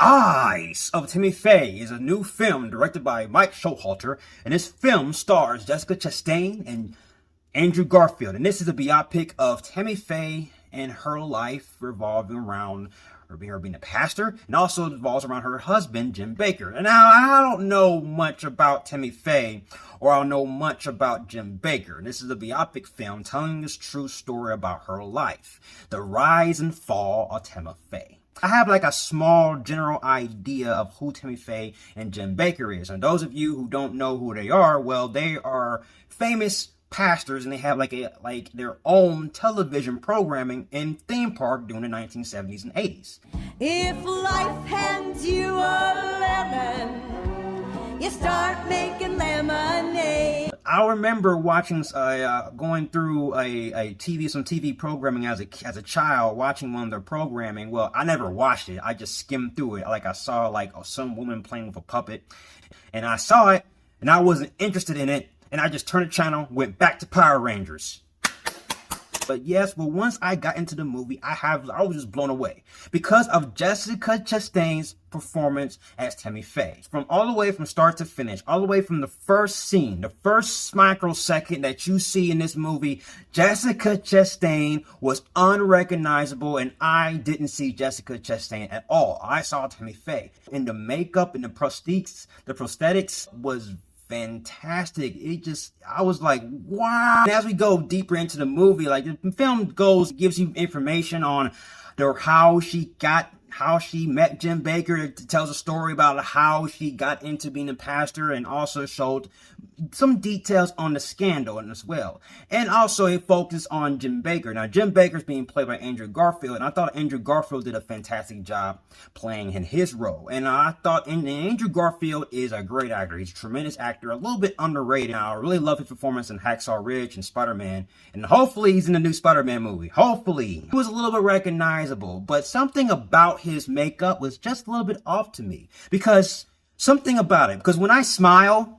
Eyes of Tammy Faye is a new film directed by Mike Showalter, and this film stars Jessica Chastain and Andrew Garfield. And this is a biopic of Tammy Faye and her life revolving around her being a pastor, and also revolves around her husband, Jim Bakker. And now, I don't know much about Tammy Faye, or I don't know much about Jim Bakker. This is a biopic film telling this true story about her life, the rise and fall of Tammy Faye. I have like a small general idea of who Tammy Faye and Jim Bakker is. And those of you who don't know who they are, well, they are famous pastors, and they have like their own television programming and theme park during the 1970s and 80s. If life hands you a lemon, you start making lemonade. I remember watching, going through some TV programming as a child, watching one of their programming. Well, I never watched it. I just skimmed through it. Like I saw some woman playing with a puppet, and I saw it, and I wasn't interested in it, and I just turned the channel, went back to Power Rangers. But yes, well, once I got into the movie, I was just blown away because of Jessica Chastain's performance as Tammy Faye. All the way from start to finish, all the way from the first scene, the first microsecond that you see in this movie, Jessica Chastain was unrecognizable, and I didn't see Jessica Chastain at all. I saw Tammy Faye. And the makeup and the prosthetics was fantastic. I was like, wow. And as we go deeper into the movie, like the film gives you information on how she met Jim Bakker. It tells a story about how she got into being a pastor, and also showed some details on the scandal as well. And also it focused on Jim Bakker. Now, Jim Bakker's being played by Andrew Garfield, and I thought Andrew Garfield did a fantastic job playing in his role. And I thought Andrew Garfield is a great actor. He's a tremendous actor, a little bit underrated. Now, I really love his performance in Hacksaw Ridge and Spider-Man, and hopefully he's in the new Spider-Man movie. Hopefully. He was a little bit recognizable, but something about his makeup was just a little bit off to me, because when I smile,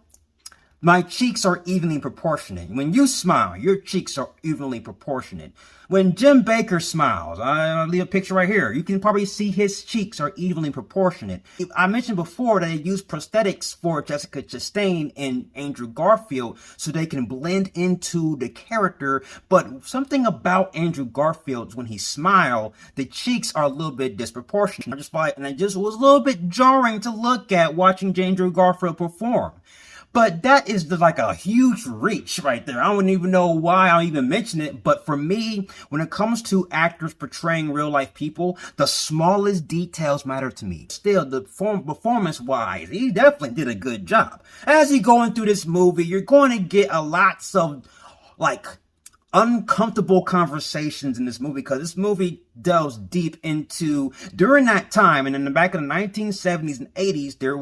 my cheeks are evenly proportionate. When you smile, your cheeks are evenly proportionate. When Jim Bakker smiles, I'll leave a picture right here. You can probably see his cheeks are evenly proportionate. I mentioned before that they used prosthetics for Jessica Chastain and Andrew Garfield so they can blend into the character. But something about Andrew Garfield, when he smiled, the cheeks are a little bit disproportionate. It just was a little bit jarring to look at watching Andrew Garfield perform. But that is like a huge reach right there. I don't even know why I'll even mention it. But for me, when it comes to actors portraying real life people, the smallest details matter to me. Still, the performance-wise, he definitely did a good job. As you're going through this movie, you're going to get lots of uncomfortable conversations in this movie, because this movie delves deep into during that time, and in the back of the 1970s and 80s, there,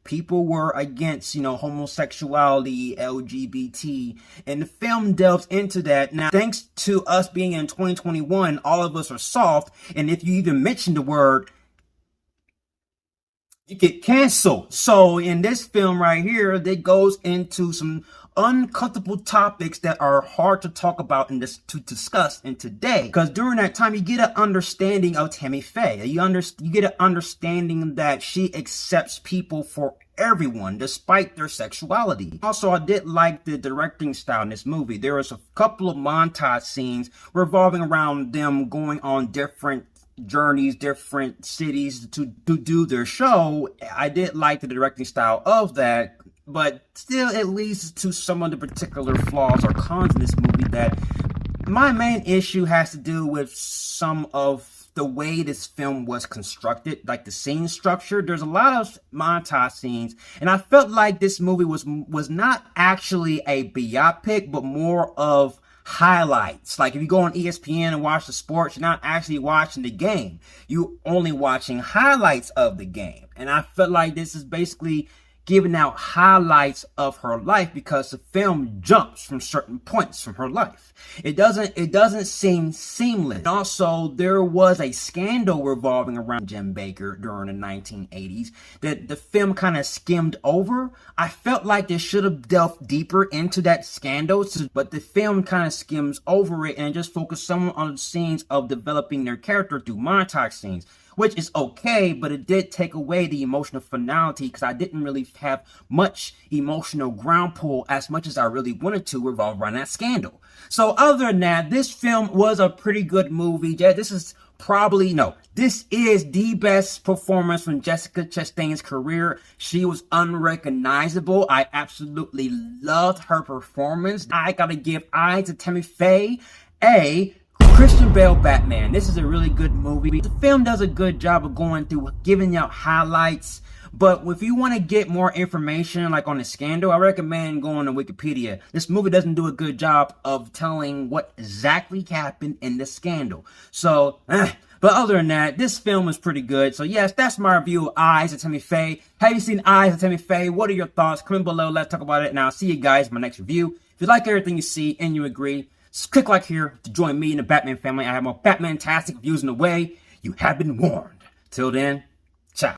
people were against, homosexuality, LGBT, and the film delves into that. Now, thanks to us being in 2021, all of us are soft, and if you even mention the word, you get canceled. So in this film right here, it goes into some uncomfortable topics that are hard to talk about to discuss in today. Because during that time, you get an understanding of Tammy Faye. You get an understanding that she accepts people for everyone, despite their sexuality. Also, I did like the directing style in this movie. There was a couple of montage scenes revolving around them going on different journeys, different cities to do their show. I did like the directing style of that, but still it leads to some of the particular flaws or cons in this movie. That my main issue has to do with some of the way this film was constructed, like the scene structure. There's a lot of montage scenes, and I felt like this movie was not actually a biopic, but more of highlights. Like if you go on ESPN and watch the sports, you're not actually watching the game. You're only watching highlights of the game. And I felt like this is basically giving out highlights of her life, because the film jumps from certain points from her life. It doesn't seem seamless. And also, there was a scandal revolving around Jim Bakker during the 1980s that the film kind of skimmed over. I felt like they should have delved deeper into that scandal, but the film kind of skims over it and just focused some on the scenes of developing their character through montage scenes. which is okay, but it did take away the emotional finality because I didn't really have much emotional ground pull as much as I really wanted to revolve around that scandal. So other than that, this film was a pretty good movie. Yeah, this is the best performance from Jessica Chastain's career. She was unrecognizable. I absolutely loved her performance. I gotta give Eyes of Tammy Faye a Christian Bale Batman. This is a really good movie. The film does a good job of going through, giving out highlights. But if you want to get more information like on the scandal, I recommend going to Wikipedia. This movie doesn't do a good job of telling what exactly happened in the scandal. So, but other than that, this film is pretty good. So yes, that's my review of Eyes of Tammy Faye. Have you seen Eyes of Tammy Faye? What are your thoughts? Comment below. Let's talk about it. And I'll see you guys in my next review. If you like everything you see and you agree, just click like here to join me in the Batman family. I have more Batman-tastic reviews in the way. You have been warned. Till then, ciao.